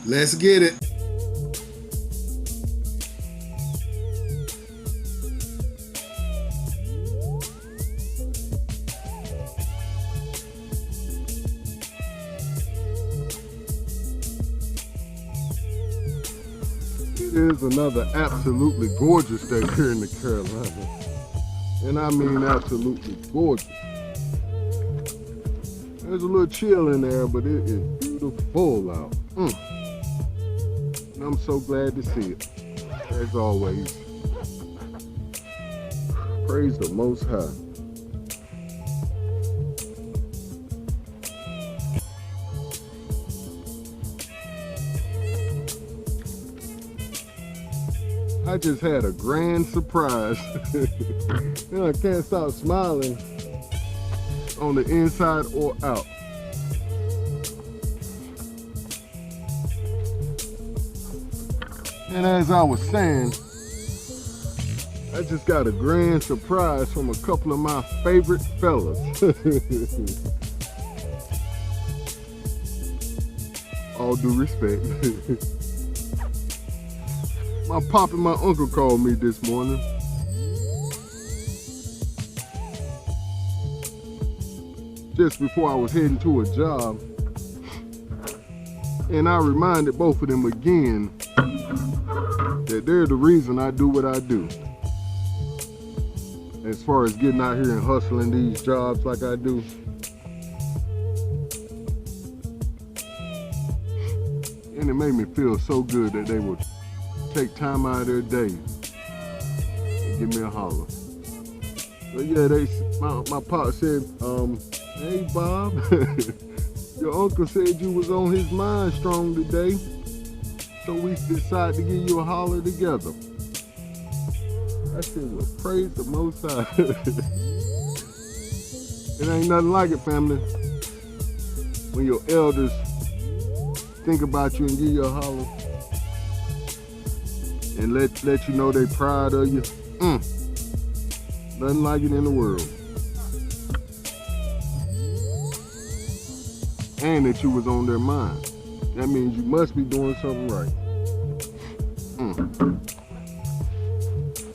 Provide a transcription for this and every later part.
Let's get it. It is another absolutely gorgeous day here in the Carolinas. And I mean absolutely gorgeous. There's a little chill in there, but it is beautiful out. And I'm so glad to see it, as always. Praise the Most High. I just had a grand surprise. And I can't stop smiling on the inside or out. And as I was saying, I just got a grand surprise from a couple of my favorite fellas. All due respect. My pop and my uncle called me this morning. Just before I was heading to a job. And I reminded both of them again that they're the reason I do what I do. As far as getting out here and hustling these jobs like I do. And it made me feel so good that they would take time out of their day and give me a holler. But yeah, my pop said, hey Bob, your uncle said you was on his mind strong today, so we decided to give you a holler together. I said, well, praise the Most High. It ain't nothing like it, family. When your elders think about you and give you a holler and let you know they proud of you. Nothing like it in the world. And that you was on their mind. That means you must be doing something right.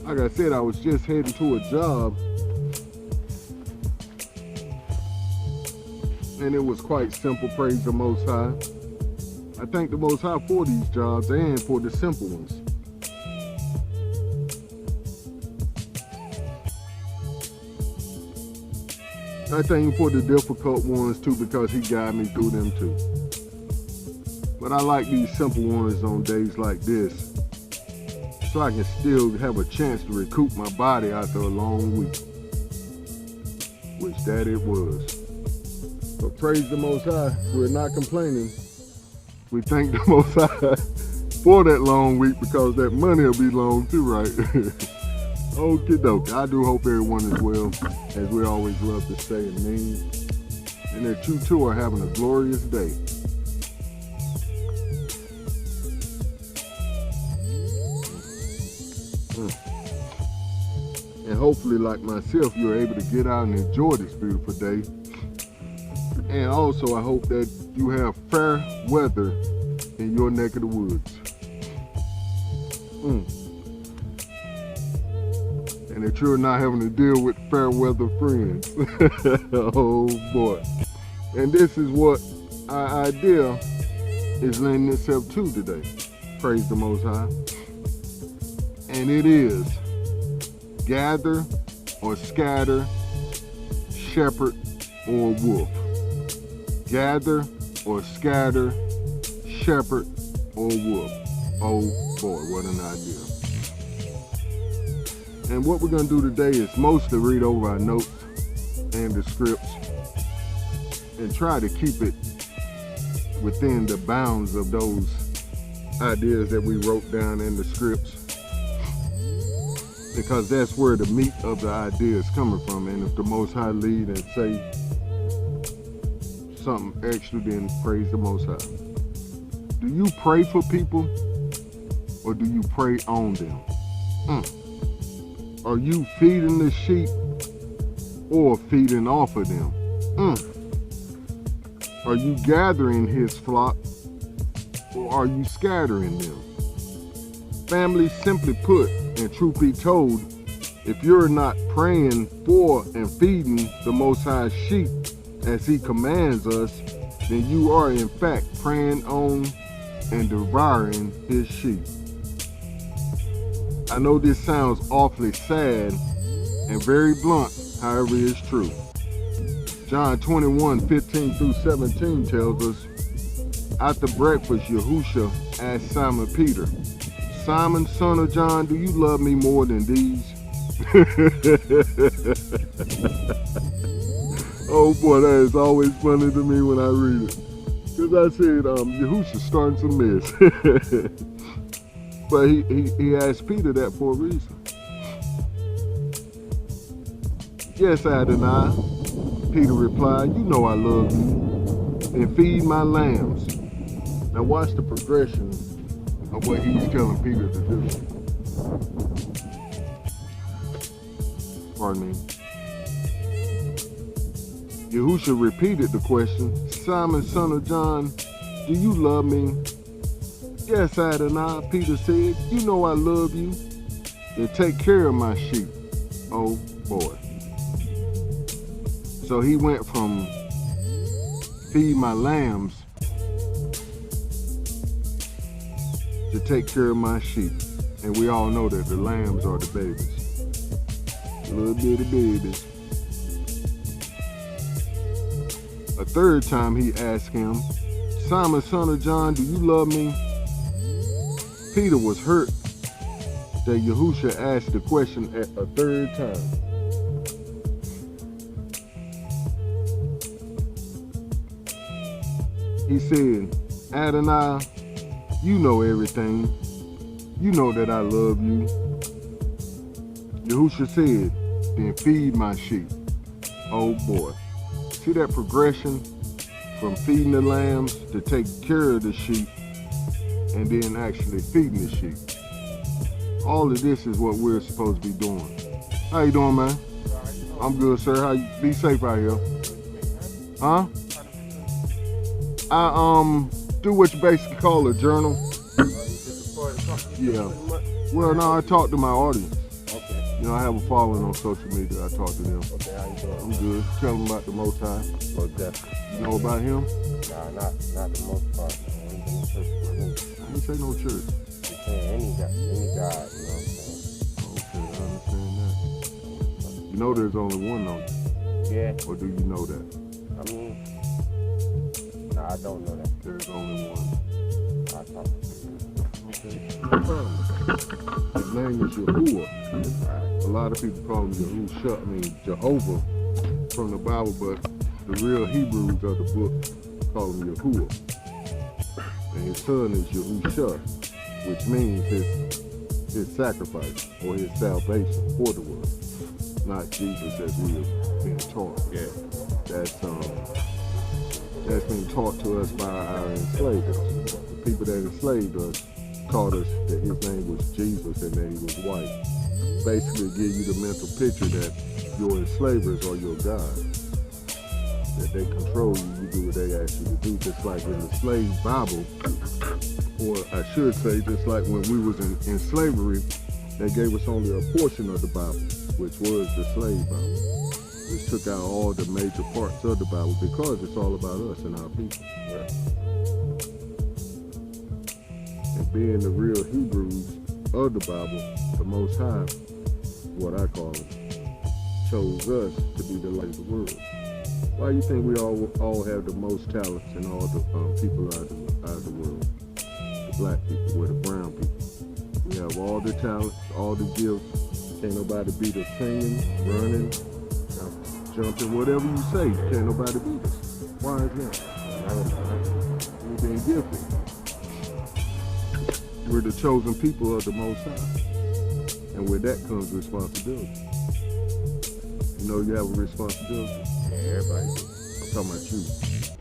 Like I said, I was just heading to a job, and it was quite simple, praise the Most High. I thank the Most High for these jobs and for the simple ones. I thank him for the difficult ones too, because he guided me through them too. But I like these simple ones on days like this, so I can still have a chance to recoup my body after a long week, which that it was. But praise the Most High, we're not complaining. We thank the Most High for that long week, because that money will be long too, right? Okie dokie. I do hope everyone is well, as we always love to say and mean, and that you too are having a glorious day. And hopefully, like myself, you're able to get out and enjoy this beautiful day. And also, I hope that you have fair weather in your neck of the woods. And that you're not having to deal with fair weather friends. Oh boy. And this is what our idea is lending itself to today. Praise the Most High. And it is gather or scatter, shepherd or wolf. Gather or scatter, shepherd or wolf. Oh boy, what an idea. And what we're going to do today is mostly read over our notes and the scripts and try to keep it within the bounds of those ideas that we wrote down in the scripts, because that's where the meat of the idea is coming from. And if the Most High lead and say something extra, then praise the Most High. Do you pray for people, or do you pray on them? Are you feeding the sheep or feeding off of them? Are you gathering his flock, or are you scattering them? Family, simply put, and truth be told, if you're not praying for and feeding the Most High sheep as He commands us, then you are in fact preying on and devouring His sheep. I know this sounds awfully sad and very blunt, however, it's true. John 21:15-17 tells us, after breakfast, Yahusha asked Simon Peter, Simon, son of John, do you love me more than these? Oh boy, that is always funny to me when I read it. Because I said, Yahusha's starting some mess. But he asked Peter that for a reason. Yes, Adonai, Peter replied, you know I love you, and feed my lambs. Now watch the progression of what he's telling Peter to do. Pardon me. Yahusha repeated the question, Simon, son of John, do you love me? Yes, Adonai, Peter said, you know I love you, then take care of my sheep. Oh boy. So he went from feed my lambs to take care of my sheep. And we all know that the lambs are the babies. Little bitty babies. A third time he asked him, Simon, son of John, do you love me? Peter was hurt that Yahusha asked the question a third time. He said, Adonai, you know everything. You know that I love you. Yahusha said, then feed my sheep. Oh boy. See that progression from feeding the lambs to taking care of the sheep and then actually feeding the sheep. All of this is what we're supposed to be doing. How you doing, man? I'm good, sir. How you? Be safe out here. Huh? I do what you basically call a journal. Yeah. Well, no, I talk to my audience. Okay. You know, I have a following on social media. I talk to them. Okay, how you doing? I'm good. Tell them about the Most High. Well, definitely. You know about him? Nah, not the most part. I ain't been in church for me. I ain't say no church. You saying any God, you know what I'm saying? Okay, I understand that. You know there's only one, don't you? Yeah. Or do you know that? I mean, nah, I don't know that. There's only one. I talk to you. Okay. His name is Yahuwah. A lot of people call him Yahusha, I mean Jehovah from the Bible, but the real Hebrews of the book call him Yahuwah. And his son is Yahusha, which means his sacrifice or his salvation for the world. Not Jesus as we have been taught. Yeah. That's been taught to us by our enslavers. The people that enslaved us taught us that his name was Jesus and that he was white. Basically give you the mental picture that your enslavers are your God. That they control you, you do what they ask you to do, just like in the slave Bible, or I should say just like when we was in slavery, they gave us only a portion of the Bible, which was the slave Bible. Which took out all the major parts of the Bible because it's all about us and our people. Yeah. And being the real Hebrews of the Bible, the Most High, what I call it, chose us to be the light of the world. Why do you think we all have the most talents in all the people out of the world? The black people, we're the brown people. We have all the talents, all the gifts. Can't nobody beat us singing, running, jumping, whatever you say. Can't nobody beat us. Why is that? We've been gifted. We're the chosen people of the Most High. And with that comes responsibility. You know you have a responsibility. Yeah, everybody do. I'm talking about you.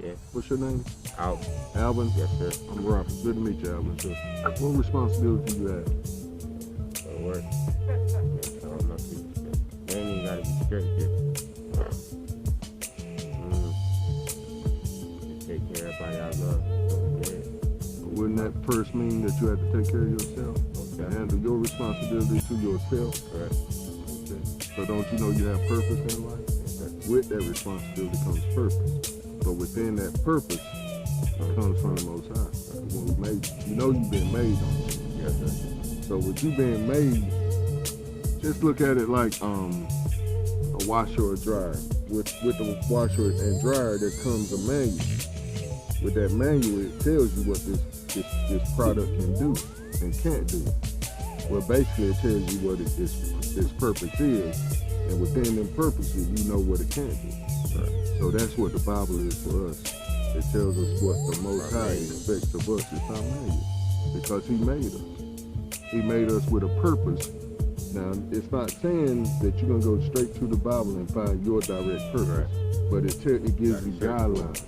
Yeah. What's your name? Out. Alvin? Yes, sir. I'm Robert. Good to meet you, Alvin. So, what responsibility you have? Go to work. I don't know people. They ain't even gotta be straight here. You take care of everybody I love. So, yeah. Wouldn't that first mean that you had to take care of yourself? Okay. Handle your responsibility to yourself? Correct. Okay. So don't you know you have purpose in life? Okay. With that responsibility comes purpose. But within that purpose comes from the Most High, the one who made you. You know you've been made on it. Yes, sir. So with you being made, just look at it like a washer or a dryer. With the washer and dryer, there comes a manual. With that manual, it tells you what this product can do and can't do. Well, basically, it tells you what its purpose is, and within them purposes, you know what it can't do. Right. So that's what the Bible is for us. It tells us what the Most High expects of us. It's our manual, because He made us. He made us with a purpose. Now, it's not saying that you're gonna go straight to the Bible and find your direct purpose, but it gives you guidelines.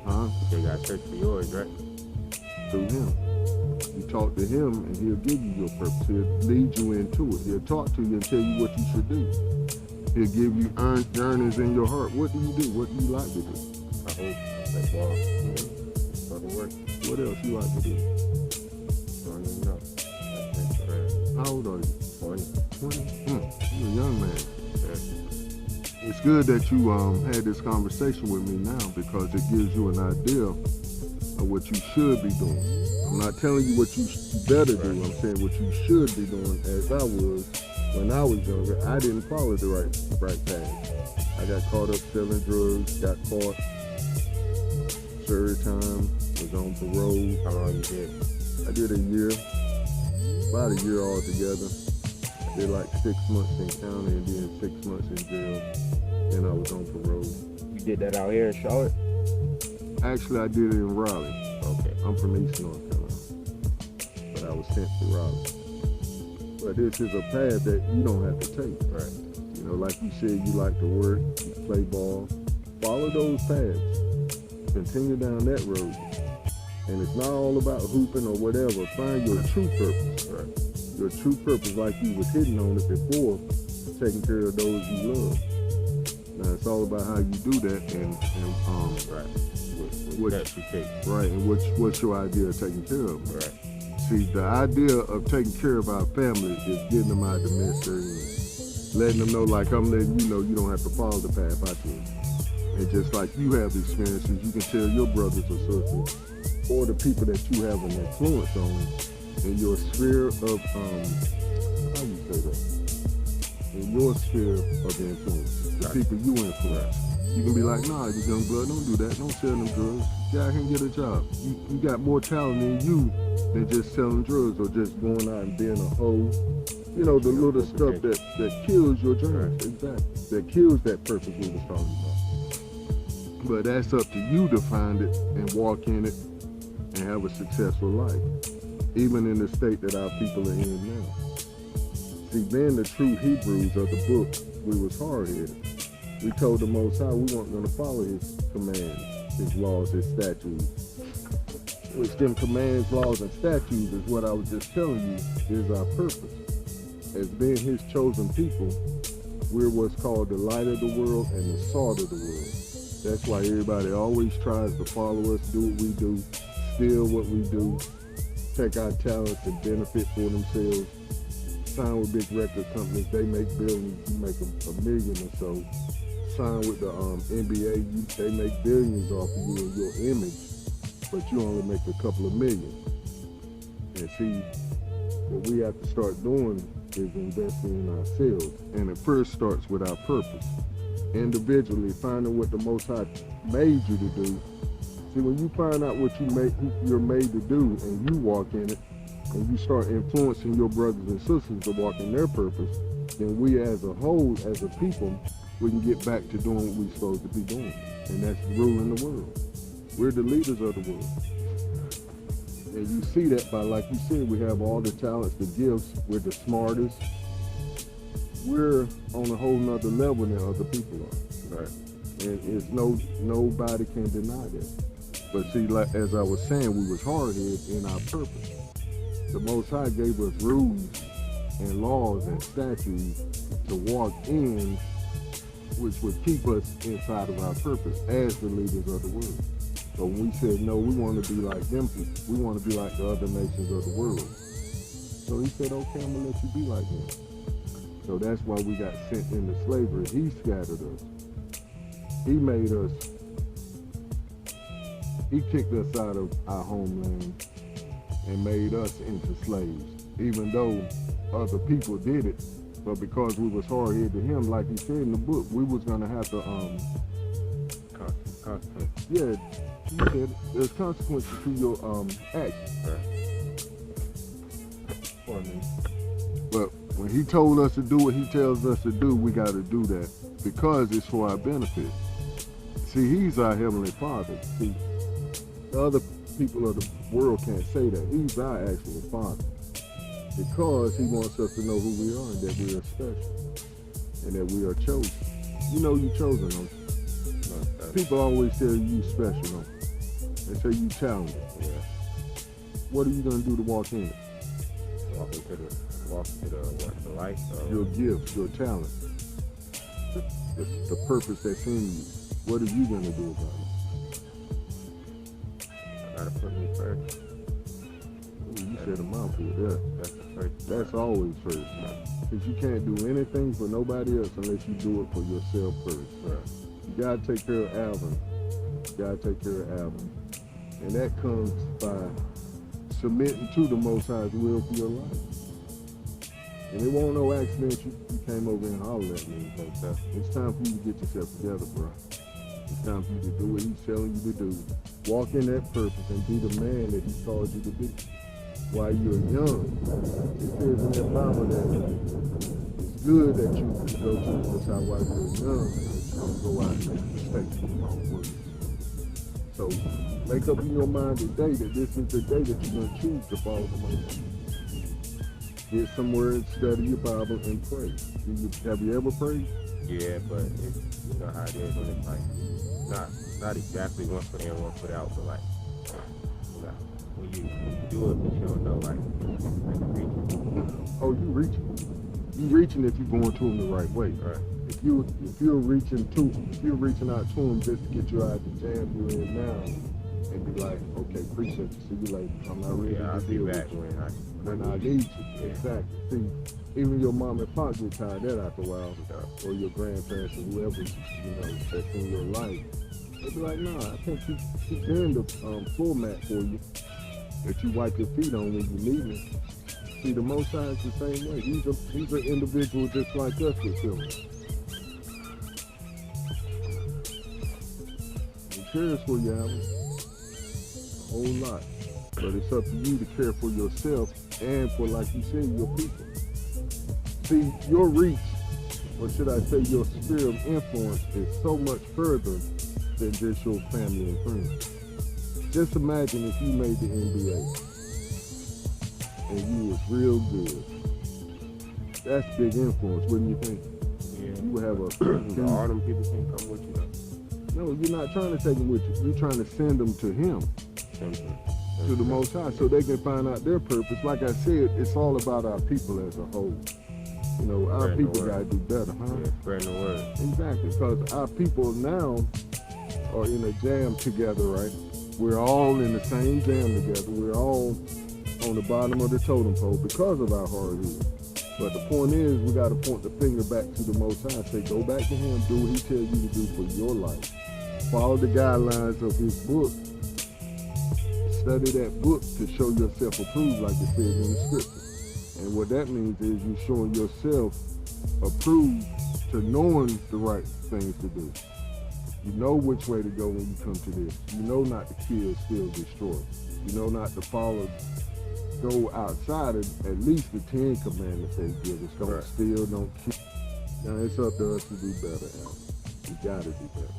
Huh? You gotta search for yours, right? Through Him. You talk to Him and He'll give you your purpose. He'll lead you into it. He'll talk to you and tell you what you should do. He'll give you yearnings in your heart. What do you do? What do you like to do? I hope. Like, well, go to work. What else you like to do? I don't even know. That's it. How old are you? 20. 20? You're a young man. Yeah. It's good that you had this conversation with me now, because it gives you an idea of what you should be doing. I'm not telling you what you better do. I'm saying what you should be doing. As I was when I was younger, I didn't follow the right path. I got caught up selling drugs, got caught, served time, was on parole. How long you did? I did a year, about a year altogether. I did like 6 months in county and then 6 months in jail. Then I was on parole. You did that out here in Charlotte? Actually, I did it in Raleigh. Okay. I'm from East North Carolina, but I was sent to Raleigh. But this is a path that you don't have to take. Right. You know, like you said, you like to work, you play ball. Follow those paths. Continue down that road. And it's not all about hooping or whatever. Find your true purpose. Right. Your true purpose, like you was hitting on it before, taking care of those you love. Now it's all about how you do that, and Right. What steps you take. right, and what's your idea of taking care of them? Right. See, the idea of taking care of our family is getting them out of the mess they're in. Letting them know, like I'm letting you know, you don't have to follow the path I took. And just like you have experiences, you can tell your brothers or sisters, or the people that you have an influence on in your sphere of, how you say that? In your sphere of influence, the people you influence. You can be like, nah, you young blood, don't do that. Don't sell them drugs. Get out here and get a job. You got more talent in you than just selling drugs or just going out and being a hoe. You know, the little stuff that kills your dreams. Exactly. That kills that purpose we was talking about. But that's up to you to find it and walk in it and have a successful life, even in the state that our people are in now. See, being the true Hebrews of the book, we was hard-headed. We told the Most High we weren't going to follow His commands, His laws, His statutes. Which them commands, laws, and statutes is what I was just telling you is our purpose. As being His chosen people, we're what's called the light of the world and the salt of the world. That's why everybody always tries to follow us, do what we do, steal what we do, take our talents and benefit for themselves. Sign with big record companies, they make billions, you make a million or so. Sign with the NBA, they make billions off of you and your image, but you only make a couple of million. And see, what we have to start doing is investing in ourselves. And it first starts with our purpose. Individually, finding what the Most High made you to do. See, when you find out what you're made to do and you walk in it, and you start influencing your brothers and sisters to walk in their purpose, then we as a whole, as a people, we can get back to doing what we're supposed to be doing. And that's ruling the world. We're the leaders of the world. And you see that by, like you said, we have all the talents, the gifts, we're the smartest. We're on a whole nother level than other people are. Right? And it's nobody can deny that. But see, like as I was saying, we was hard-headed in our purpose. The Most High gave us rules and laws and statutes to walk in, which would keep us inside of our purpose as the leaders of the world. So when we said, no, we want to be like them people. We want to be like the other nations of the world. So he said, okay, I'm going to let you be like them. So that's why we got sent into slavery. He scattered us. He made us. He kicked us out of our homeland and made us into slaves. Even though other people did it, but because we was hard-headed to him, like he said in the book, we was going to have to, yeah, he said there's consequences to your actions. Pardon me. But when he told us to do what he tells us to do, we got to do that because it's for our benefit. See, he's our Heavenly Father. See, the other people of the world can't say that. He's our actual Father because he wants us to know who we are and that we are special and that we are chosen. You know you're chosen, don't you? People always tell you special, don't they? They say you talented. Yeah. What are you going to do to walk in it? Walk into the light. Your gifts, your talent, the purpose that's in you. What are you going to do about I gotta put me first. it? Ooh, you said a mouthful there. That's the first. That's always first. Because you can't do anything for nobody else unless you do it for yourself first. Right. You got to take care of Alvin. You got to take care of Alvin. And that comes by submitting to the Most High's will for your life. And it won't no accident you came over and hollered at me like that. It's time for you to get yourself together, bro. It's time for you to do what he's telling you to do. Walk in that purpose and be the man that he called you to be. While you're young, it says in that Bible that it's good that you go to the Most High while you're young and you go out and take work. So make up in your mind today that this is the day that you're going to choose to follow the Most High. Get somewhere and study your Bible and pray. Have you ever prayed? Yeah, but it's, you know how it is when it's like not exactly one foot in, one foot out, but like when you do it, but you don't know like reaching. Oh, you reaching. You reaching if you're going to him the right way. Right. If you're reaching out to him just to get you out the jam you're in now and be like, okay, appreciate you, see you later. I'm not ready I'll to be deal back with you. when I need you. Yeah. Exactly. See, even your mom and pop get tired of that after a while, or your grandparents or whoever, that's in your life. They be like, nah, I can't keep doing the floor mat for you that you wipe your feet on when you need it. See, the Most High is the same way. He's an individual just like us with feelings. He cares for you, Alan. A whole lot. But it's up to you to care for yourself and for, like you said, your people. See, your reach, or should I say your sphere of influence, is so much further than just your family and friends. Just imagine if you made the NBA and you was real good. That's big influence, wouldn't you think? Yeah. You would have a... All them people can come with you though. No, you're not trying to take them with you. You're trying to send them to him. To the Most High, so they can find out their purpose. Like I said, it's all about our people as a whole. You know, our people gotta do better, huh? Yeah, spreading the word. Exactly, because our people now are in a jam together, right? We're all in the same jam together. We're all on the bottom of the totem pole because of our hard head. But the point is, we gotta point the finger back to the Most High. Say, go back to him, do what he tells you to do for your life. Follow the guidelines of his book. Study that book to show yourself approved, like it says in the scripture. And what that means is you showing yourself approved to knowing the right things to do. You know which way to go when you come to this. You know not to kill, steal, destroy. You know not to go outside of at least the 10 commandments they give us. Don't steal, don't kill. Now it's up to us to do better, Alan. We gotta do better.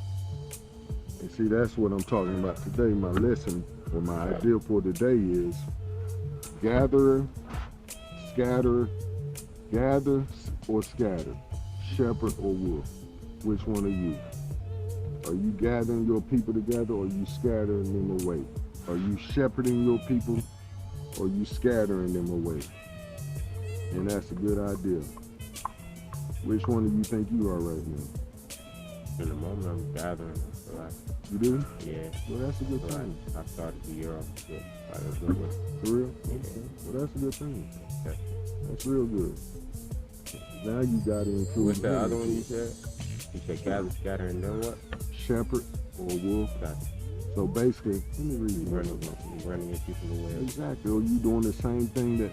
And see, that's what I'm talking about today. My lesson, or my idea for today is gather or scatter, shepherd or wolf. Which one are you? Are you gathering your people together or are you scattering them away? Are you shepherding your people or are you scattering them away? And that's a good idea. Which one do you think you are right now? In the moment I'm gathering, like You do? Yeah. Well, that's a good So thing. I started the year off with like a good one. For real? Yeah. Okay. Well, that's a good thing. Okay. That's real good. Now you got to include. What's the other one you said? You said gather, scatter, and then what? Shepherd or wolf. Gotcha. So basically, let me read You you. running against people away. Exactly. Or you doing the same thing that